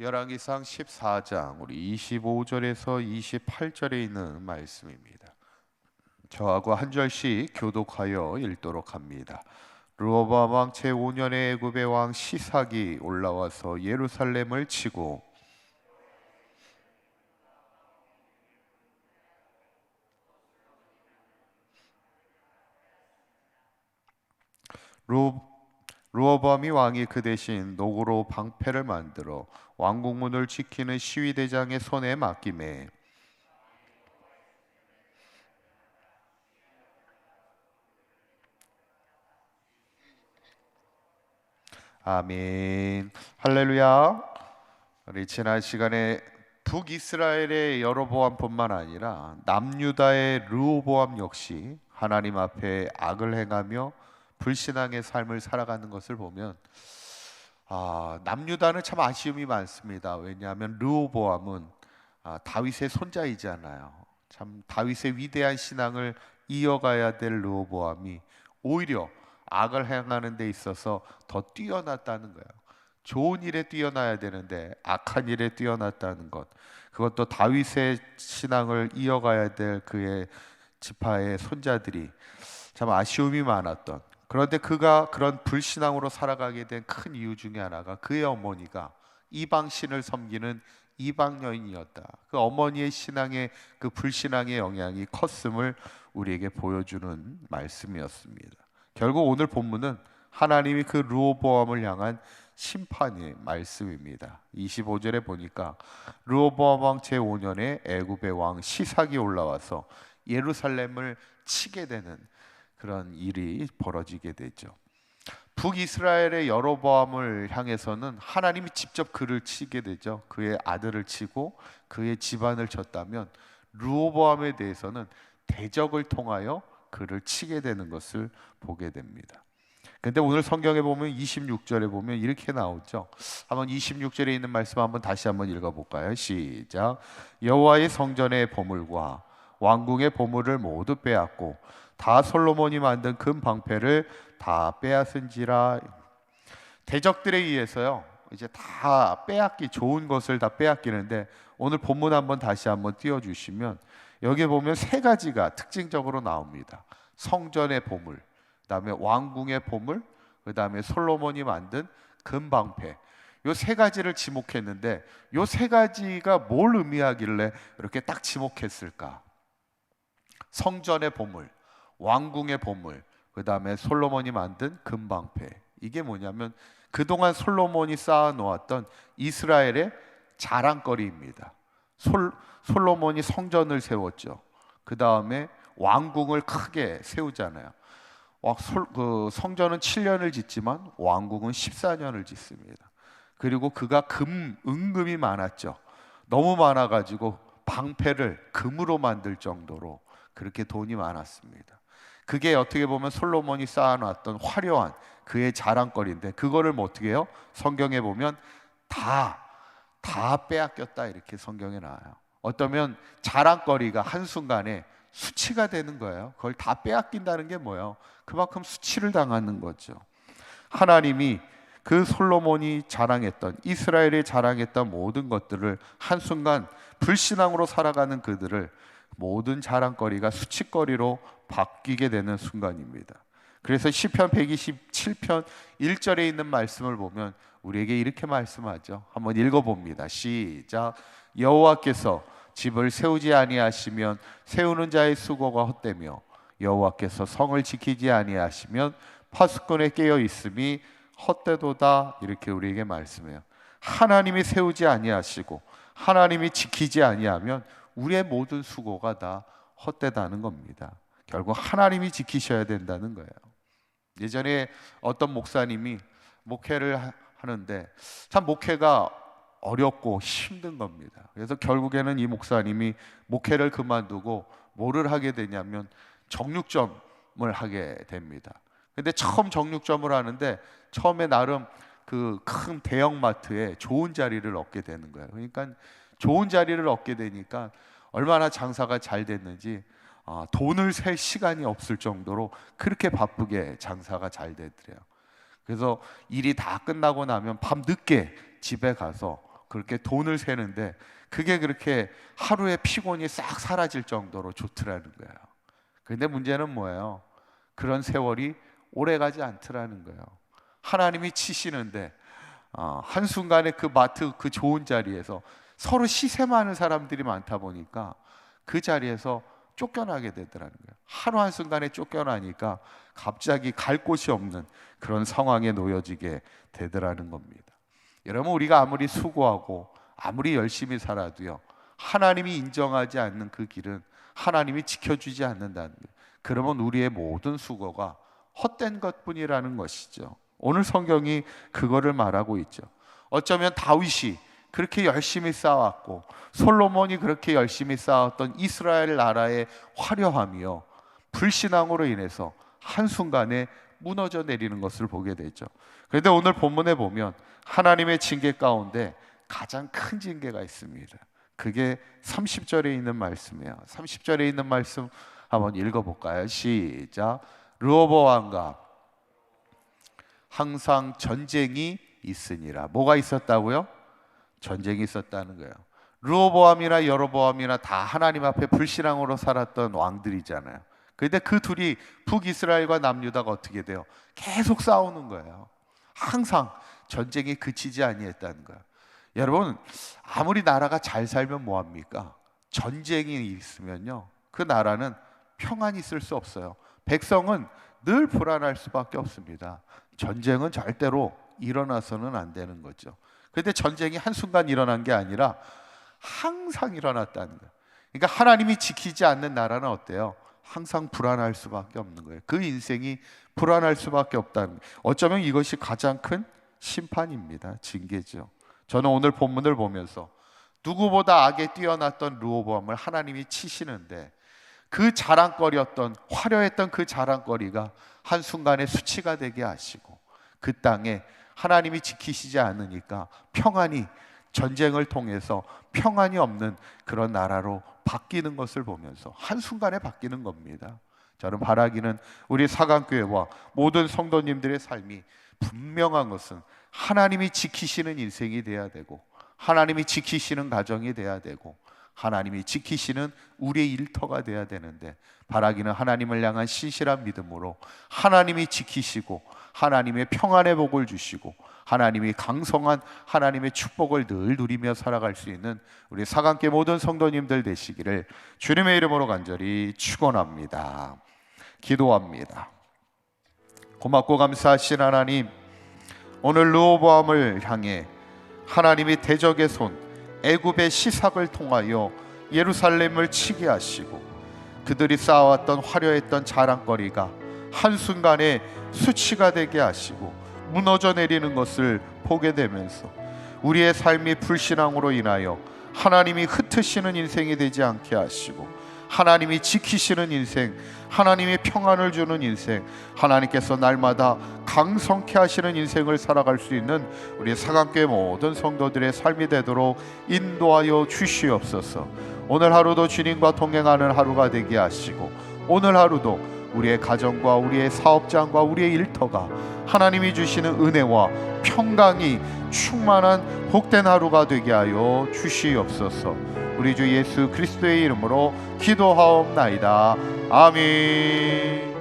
열왕기상 14장 우리 25절에서 28절에 있는 말씀입니다. 저하고 한 절씩 교독하여 읽도록 합니다. 르호보암 왕 제5년에 애굽의 왕 시삭이 올라와서 예루살렘을 치고 르- 르호보암이 왕이 그 대신 노고로 방패를 만들어 왕궁문을 지키는 시위대장의 손에 맡기매 아멘. 할렐루야. 우리 지난 시간에 북이스라엘의 여로보암뿐만 아니라 남유다의 르호보암 역시 하나님 앞에 악을 행하며 불신앙의 삶을 살아가는 것을 보면 남유다는 참 아쉬움이 많습니다. 왜냐하면 르호보암은 다윗의 손자이잖아요. 참 다윗의 위대한 신앙을 이어가야 될 르호보암이 오히려 악을 행하는 데 있어서 더 뛰어났다는 거예요. 좋은 일에 뛰어나야 되는데 악한 일에 뛰어났다는 것, 그것도 다윗의 신앙을 이어가야 될 그의 지파의 손자들이 참 아쉬움이 많았던, 그런데 그가 그런 불신앙으로 살아가게 된 큰 이유 중에 하나가 그의 어머니가 이방신을 섬기는 이방 여인이었다. 그 어머니의 신앙의 그 불신앙의 영향이 컸음을 우리에게 보여주는 말씀이었습니다. 결국 오늘 본문은 하나님이 그 르호보암을 향한 심판의 말씀입니다. 25절에 보니까 르호보암 왕 제5년에 애굽의 왕 시삭이 올라와서 예루살렘을 치게 되는 그런 일이 벌어지게 되죠. 북이스라엘의 여로보암을 향해서는 하나님이 직접 그를 치게 되죠. 그의 아들을 치고 그의 집안을 쳤다면 르호보암에 대해서는 대적을 통하여 그를 치게 되는 것을 보게 됩니다. 근데 오늘 성경에 보면 26절에 보면 이렇게 나오죠. 한번 26절에 있는 말씀 한번 다시 한번 읽어볼까요? 시작. 여호와의 성전의 보물과 왕궁의 보물을 모두 빼앗고 다 솔로몬이 만든 금 방패를 다 빼앗은지라. 대적들에 의해서요, 이제 다 빼앗기, 좋은 것을 다 빼앗기는데, 오늘 본문 한번 다시 한번 띄워주시면 여기 보면 세 가지가 특징적으로 나옵니다. 성전의 보물, 그 다음에 왕궁의 보물, 그 다음에 솔로몬이 만든 금방패. 요 세 가지를 지목했는데 요 세 가지가 뭘 의미하길래 이렇게 딱 지목했을까? 성전의 보물, 왕궁의 보물, 그 다음에 솔로몬이 만든 금방패. 이게 뭐냐면 그동안 솔로몬이 쌓아놓았던 이스라엘의 자랑거리입니다. 솔로몬이 성전을 세웠죠. 그 다음에 왕궁을 크게 세우잖아요. 그 성전은 7년을 짓지만 왕궁은 14년을 짓습니다. 그리고 그가 은금이 많았죠. 너무 많아가지고 방패를 금으로 만들 정도로 그렇게 돈이 많았습니다. 그게 어떻게 보면 솔로몬이 쌓아놨던 화려한 그의 자랑거리인데, 그거를 뭐 어떻게 해요? 성경에 보면 다 빼앗겼다, 이렇게 성경에 나와요. 어쩌면 자랑거리가 한순간에 수치가 되는 거예요. 그걸 다 빼앗긴다는 게 뭐예요? 그만큼 수치를 당하는 거죠. 하나님이 그 솔로몬이 자랑했던, 이스라엘이 자랑했던 모든 것들을 한순간 불신앙으로 살아가는 그들을 모든 자랑거리가 수치거리로 바뀌게 되는 순간입니다. 그래서 시편 127편 1절에 있는 말씀을 보면 우리에게 이렇게 말씀하죠. 한번 읽어봅니다. 시작. 여호와께서 집을 세우지 아니하시면 세우는 자의 수고가 헛되며 여호와께서 성을 지키지 아니하시면 파수꾼의 깨어 있음이 헛되도다. 이렇게 우리에게 말씀해요. 하나님이 세우지 아니하시고 하나님이 지키지 아니하면 우리의 모든 수고가 다 헛되다는 겁니다. 결국 하나님이 지키셔야 된다는 거예요. 예전에 어떤 목사님이 목회를 하는데 참 목회가 어렵고 힘든 겁니다. 그래서 결국에는 이 목사님이 목회를 그만두고 뭐를 하게 되냐면 정육점을 하게 됩니다. 근데 처음 정육점을 하는데 처음에 나름 그 큰 대형마트에 좋은 자리를 얻게 되는 거예요. 그러니까 좋은 자리를 얻게 되니까 얼마나 장사가 잘 됐는지 돈을 셀 시간이 없을 정도로 그렇게 바쁘게 장사가 잘 되더래요. 그래서 일이 다 끝나고 나면 밤 늦게 집에 가서 그렇게 돈을 세는데 그게 그렇게 하루의 피곤이 싹 사라질 정도로 좋더라는 거예요. 그런데 문제는 뭐예요? 그런 세월이 오래가지 않더라는 거예요. 하나님이 치시는데 한순간에 그 마트 그 좋은 자리에서 서로 시샘하는 사람들이 많다 보니까 그 자리에서 쫓겨나게 되더라는 거예요. 하루 한순간에 쫓겨나니까 갑자기 갈 곳이 없는 그런 상황에 놓여지게 되더라는 겁니다. 여러분, 우리가 아무리 수고하고 아무리 열심히 살아도요, 하나님이 인정하지 않는 그 길은 하나님이 지켜주지 않는다는 거예요. 그러면 우리의 모든 수고가 헛된 것뿐이라는 것이죠. 오늘 성경이 그거를 말하고 있죠. 어쩌면 다윗이 그렇게 열심히 쌓았고 솔로몬이 그렇게 열심히 쌓았던 이스라엘 나라의 화려함이요, 불신앙으로 인해서 한순간에 무너져 내리는 것을 보게 되죠. 그런데 오늘 본문에 보면 하나님의 징계 가운데 가장 큰 징계가 있습니다. 그게 30절에 있는 말씀이에요. 30절에 있는 말씀 한번 읽어볼까요? 시작. 르호보암과 항상 전쟁이 있으니라. 뭐가 있었다고요? 전쟁이 있었다는 거예요. 르호보암이나 여로보암이나 다 하나님 앞에 불신앙으로 살았던 왕들이잖아요. 그런데 그 둘이 북이스라엘과 남유다가 어떻게 돼요? 계속 싸우는 거예요. 항상 전쟁이 그치지 아니했다는 거예요. 여러분, 아무리 나라가 잘 살면 뭐합니까? 전쟁이 있으면요, 그 나라는 평안이 있을 수 없어요. 백성은 늘 불안할 수밖에 없습니다. 전쟁은 절대로 일어나서는 안 되는 거죠. 그런데 전쟁이 한순간 일어난 게 아니라 항상 일어났다는 거예요. 그러니까 하나님이 지키지 않는 나라는 어때요? 항상 불안할 수밖에 없는 거예요. 그 인생이 불안할 수밖에 없다는 거예요. 어쩌면 이것이 가장 큰 심판입니다. 징계죠. 저는 오늘 본문을 보면서 누구보다 악에 뛰어났던 르호보암을 하나님이 치시는데 그 자랑거리였던, 화려했던 그 자랑거리가 한순간에 수치가 되게 하시고 그 땅에 하나님이 지키시지 않으니까 평안이, 전쟁을 통해서 평안이 없는 그런 나라로 바뀌는 것을 보면서 한순간에 바뀌는 겁니다. 저는 바라기는 우리 사강교회와 모든 성도님들의 삶이 분명한 것은 하나님이 지키시는 인생이 돼야 되고, 하나님이 지키시는 가정이 돼야 되고, 하나님이 지키시는 우리의 일터가 돼야 되는데, 바라기는 하나님을 향한 신실한 믿음으로 하나님이 지키시고 하나님의 평안의 복을 주시고 하나님이 강성한 하나님의 축복을 늘 누리며 살아갈 수 있는 우리 사강교회 모든 성도님들 되시기를 주님의 이름으로 간절히 축원합니다. 기도합니다. 고맙고 감사하신 하나님, 오늘 르호보암을 향해 하나님이 대적의 손, 애굽의 시삭을 통하여 예루살렘을 치게 하시고 그들이 쌓아왔던 화려했던 자랑거리가 한순간에 수치가 되게 하시고 무너져 내리는 것을 보게 되면서 우리의 삶이 불신앙으로 인하여 하나님이 흩으시는 인생이 되지 않게 하시고 하나님이 지키시는 인생, 하나님이 평안을 주는 인생, 하나님께서 날마다 강성케 하시는 인생을 살아갈 수 있는 우리 사강교회 모든 성도들의 삶이 되도록 인도하여 주시옵소서. 오늘 하루도 주님과 동행하는 하루가 되게 하시고 오늘 하루도 우리의 가정과 우리의 사업장과 우리의 일터가 하나님이 주시는 은혜와 평강이 충만한 복된 하루가 되게 하여 주시옵소서. 우리 주 예수 그리스도의 이름으로 기도하옵나이다. 아멘.